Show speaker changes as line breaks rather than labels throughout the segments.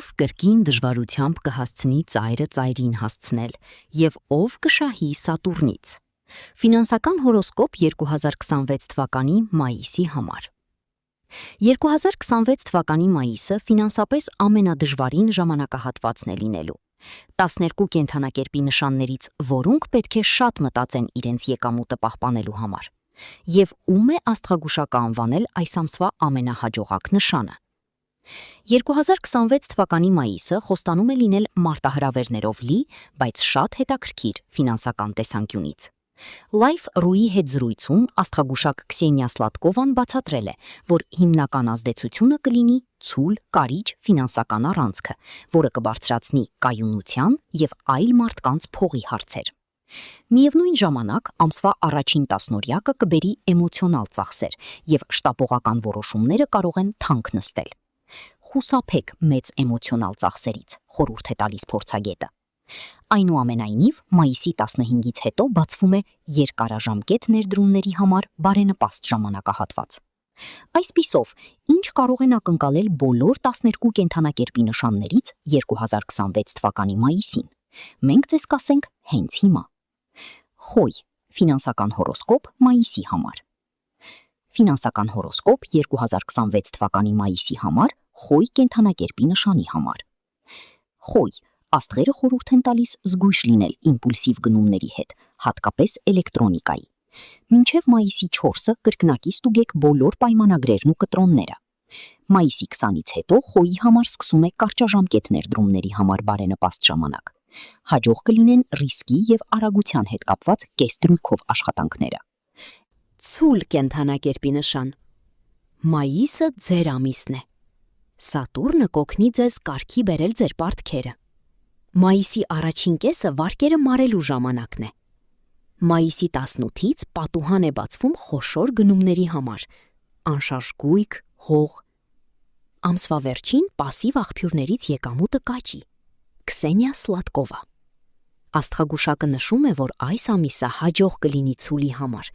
ով կրկին դժվարությամբ կհասցնի ծայրը ծայրին հասցնել եւ ով կշահի Սատուրնից։ Ֆինանսական հորոսկոպ 2026 թվականի մայիսի համար։ 2026 թվականի մայիսը ֆինանսապես ամենադժվարին ժամանակահատվածն է լինելու։ 12 կենդանակերպի նշաններից որոնք պետք է շատ մտածեն իրենց եկամուտը պահպանելու համար։ Եվ ում է աստղագուշակը անվանել այս ամսվա ամենահաջողակ նշանը։ 2026 թվականի մայիսը խոստանում է լինել մարտահրավերներով լի, բայց շատ հետաքրքիր ֆինանսական տեսանկյունից։ Life.ru-ի հետ զրույցում աստղագուշակ Քսենիա Սլատկովան բացատրել է, որ հիմնական ազդեցությունը կլինի ցուլ, կարիճ ֆինանսական առանցքը, որը կբարձրացնի կայունության եւ այլ մարդկանց փողի հարցեր։ Միևնույն ժամանակ ամսվա առաջին տասնօրյակը կբերի էմոցիոնալ ծախսեր եւ շտապողական որոշումները կարող են թանկ նստել։ Խուսափեք մեծ էմոցիոնալ ծախսերից, խորհուրդ է տալիս փորձագետը։ Այնուամենայնիվ, մայիսի 15-ից հետո բացվում է երկարաժամկետ ներդրումների համար բարենպաստ ժամանակահատված։ Այսպիսով, ինչ կարող են ակնկալել բոլոր 12 կենդանակերպի նշաններից 2026 թվականի մայիսին։ Մենք ձեզ կասենք հենց հիմա։ Խոյ, ֆինանսական հորոսկոպ մայիսի համար։ Ֆինանսական հորոսկոպ 2026 թվականի մայիսի համար Խոյ կենդանակերպի նշանի համար։ Խոյ, աստղերը խորհուրդ են տալիս զգույշ լինել իմպուլսիվ գնումների հետ, հատկապես էլեկտրոնիկայի։ Մինչև մայիսի 4-ը կրկնակի ստուգեք բոլոր պայմանագրերն ու կտրոնները։ Մայիսի 20-ից հետո Խոյի համար սկսում է կարճաժամկետ ներդրումների համար բարենպաստ ժամանակ։ Հաջող կլինեն ռիսկի եւ արագության հետ կապված կեսդրույքով աշխատանքները։ Ցուլ կենդանակերպի նշան։ Մայիսը ձեր ամիսն է։ Սատուրնը կօգնի ձեզ կարգի բերել ձեր պարտքերը։ Մայիսի առաջին կեսը վարկերը մարելու ժամանակն է։ Մայիսի 18-ից պատուհան է բացվում խոշոր գնումների համար՝ անշարժ գույք, հող։ Ամսվա վերջին պասիվ աղբյուրներից եկամուտը կաճի։ Քսենիա Սլատկովա։ Աստղագուշակը նշում է, որ այս ամիսը հաջող կլինի ցուլի համար։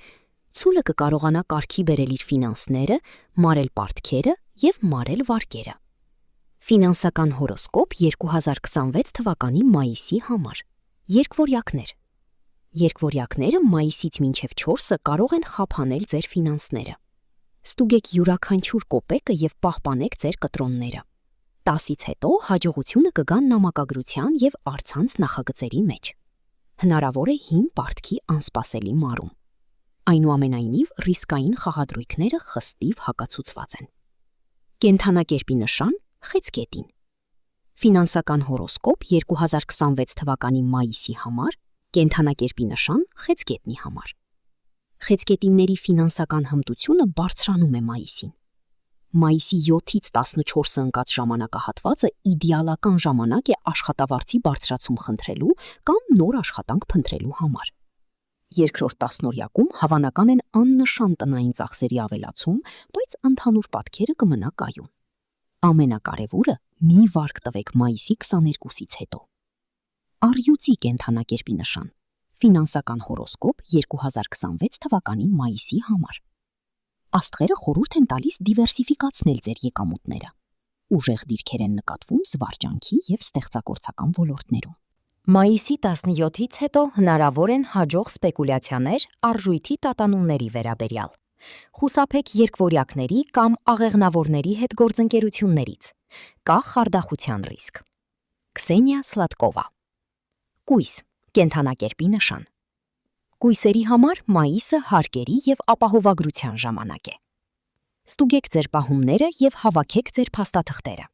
Ցուլը կկարողանա կարգի բերել իր ֆինանսները, մարել պարտքերը եւ մարել վարկերը։ Ֆինանսական հորոսկոպ 2026 թվականի մայիսի համար։ Երկվորյակներ։ Երկվորյակները մայիսից մինչև 4-ը կարող են խափանել ձեր ֆինանսները։ Ստուգեք յուրաքանչյուր կոպեկը եւ պահպանեք ձեր կտրոնները։ 10-ից հետո հաջողությունը կգա նամակագրության եւ առցանց նախագծերի մեջ։ Հնարավոր է հին պարտքի անսպասելի մարում։ Այնուամենայնիվ, ռիսկային խաղադրույքները խստիվ հակացուցված են։ Կենդանակերպի նշան խեցգետին։ Ֆինանսական հորոսկոպ 2026 թվականի մայիսի համար, կենդանակերպի նշան խեցգետնի համար։ Խեցգետինների ֆինանսական հմտությունը բարձրանում է մայիսին։ Մայիսի 7-ից 14-ը ընկած ժամանակահատվածը իդեալական ժամանակ է աշխատավարձի բարձրացում խնդրելու կամ նոր աշխատանք փնտրելու համար։ Երկրորդ տասնօրյակում հավանական են աննշան տնային ծախսերի ավելացում, բայց ընդհանուր պատկերը կմնա կայուն։ Ամենակարևորը՝ մի վարկ տվեք մայիսի 22-ից հետո։ Առյուծի կենդանակերպի նշան։ Ֆինանսական հորոսկոպ 2026 թվականի մայիսի համար։ Աստղերը խորհուրդ են տալիս դիվերսիֆիկացնել ձեր եկամուտները։ Ուժեղ դիրքեր են նկատվում զվարճանքի եւ ստեղծագործական ոլորտներում։ Մայիսի 17-ից հետո հնարավոր են հաջող սպեկուլյացիաներ արժույթի տատանումների վերաբերյալ։ Խուսափեք երկվորյակների կամ աղեղնավորների հետ գործընկերություններից։ Կա խարդախության ռիսկ։ Քսենիա Սլատկովա։ Կույս, կենդանակերպի նշան։ Կույսերի համար մայիսը հարկերի եւ ապահովագրության ժամանակ է։ Ստուգեք ձեր պահումները եւ հավաքեք ձեր փաստաթղթերը։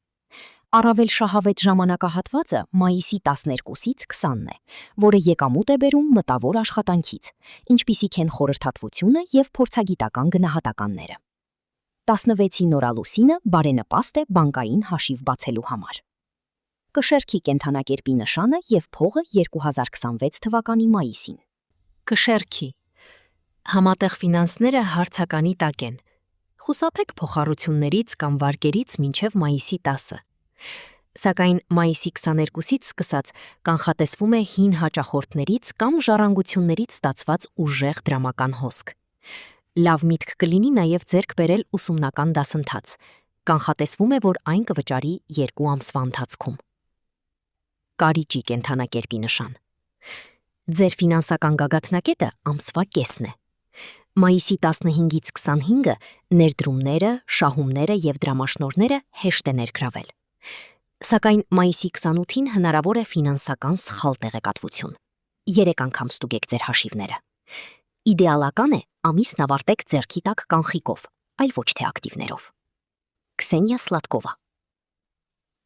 Առավել շահավետ ժամանակահատվածը մայիսի 12-ից 20-ն է, որը եկամուտ է բերում մտավոր աշխատանքից, ինչպիսիք են խորհրդատվությունը եւ փորձագիտական գնահատականները։ 16-ի նորալուսինը բարենպաստ է բանկային հաշիվ բացելու համար։ Կշերքի կենդանակերպի նշանը եւ փողը 2026 թվականի մայիսին։ Կշերքի։ Համատեղ ֆինանսները հարցականի տակ են։ Խուսափեք փոխառություններից կամ վարկերից մինչև մայիսի 10-ը։ Սակայն մայիսի 22-ից սկսած կանխատեսվում է հին հաճախորդներից կամ ժառանգություններից ստացված ուժեղ դրամական հոսք։ Լավ միտք կլինի նաև ձեռք բերել ուսումնական դասընթաց։ Կանխատեսվում է, որ այն կվճարի 2 ամսվա ընթացքում։ Կարիճի կենթանակերպի նշան։ Ձեր ֆինանսական գագաթնակետը ամսվա կեսն է։ Մայիսի 15-ից 25-ը ներդրումները, շահումները եւ դրամաշնորհները հեշտ է ներգրավել։ Սակայն մայիսի 28-ին հնարավոր է ֆինանսական սխալ տեղեկատվություն։ 3 անգամ ստուգեք ձեր հաշիվները։ Իդեալական է ամիսն ավարտեք ձեռքի տակ կանխիկով, այլ ոչ թե ակտիվներով։ Քսենիա Սլատկովա։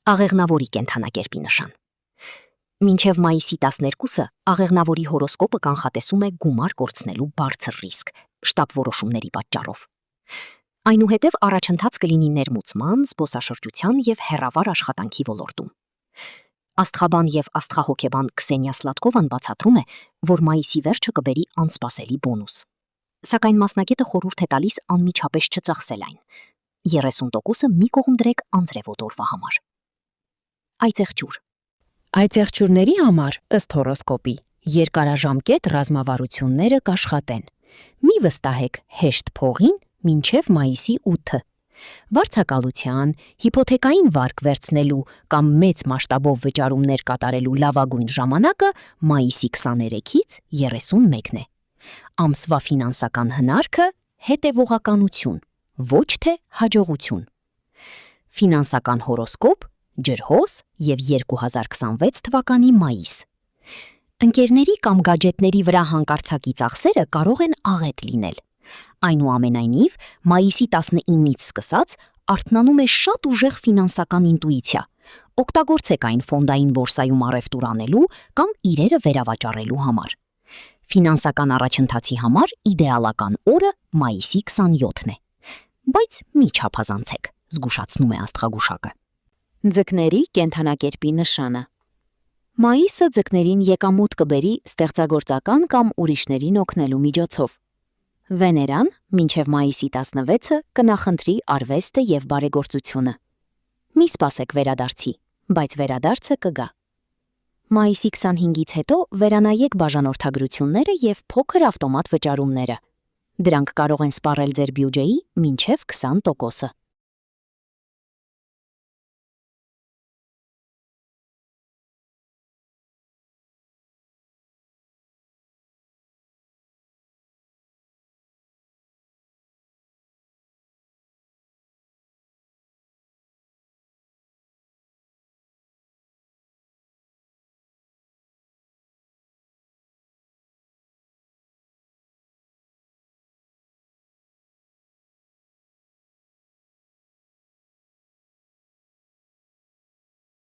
Աղեղնավորի կենթանակերպի նշան։ Մինչև մայիսի 12-ը աղեղնավորի հորոսկոպը կանխատեսում է գումար կորցնելու բարձր ռիսկ շտապ որոշումների պատճառով։ Այնուհետև առաջընթաց կլինի ներմուծման, զբոսաշրջության եւ հեռավար աշխատանքի ոլորտում։ Աստղաբան եւ աստղահոգեբան Քսենիա Սլատկովան բացատրում է, որ մայիսի վերջը կբերի անսպասելի բոնուս։ Սակայն մասնագետը խորհուրդ է տալիս անմիջապես չծախսել այն։ 30%-ը մի կողմ դրեք անձրևոտ օրվա համար։ Այծեղջյուր։
Այծեղջյուրների համար, ըստ հորոսկոպի, երկարաժամկետ ռազմավարությունները կաշխատեն։ Մի վստահեք հեշտ փողին մինչև մայիսի 8-ը։ Վարձակալության, հիփոթեկային վարկ վերցնելու կամ մեծ մասշտաբով վճարումներ կատարելու լավագույն ժամանակը մայիսի 23-ից 31-ն է։ Ամսվա ֆինանսական հնարքը հետևողականություն, ոչ թե հաջողություն։ Ֆինանսական հորոսկոպ, ջրհոս եւ 2026 թվականի մայիս։ Ընկերների կամ գաջետների վրա հանկարծակի ծախսերը կարող են աղետ լինել։ Այնուամենայնիվ, մայիսի 19-ից սկսած արթնանում է շատ ուժեղ ֆինանսական ինտուիցիա։ Օգտագործեք այն ֆոնդային բորսայում առևտուր անելու կամ իրերը վերավաճառելու համար։ Ֆինանսական առաջընթացի համար իդեալական օրը մայիսի 27-ն է։ Բայց մի չափազանցեք, զգուշացնում է աստղագուշակը։
Ձկների կենթանակերպի նշանը։ Մայիսը ձկներին եկամուտ կբերի ստեղծագործական կամ ուրիշներին օգնելու միջոցով։ Վեներան մինչև մայիսի 16-ը կնախընտրի արվեստը եւ բարեգործությունը։ Մի սպասեք վերադարձի, բայց վերադարձը կգա։ Մայիսի 25-ից հետո վերանայեք բաժանորդագրությունները եւ փոքր ավտոմատ վճարումները։ Դրանք կարող են սպառել ձեր բյուջեի մինչև 20%-ը։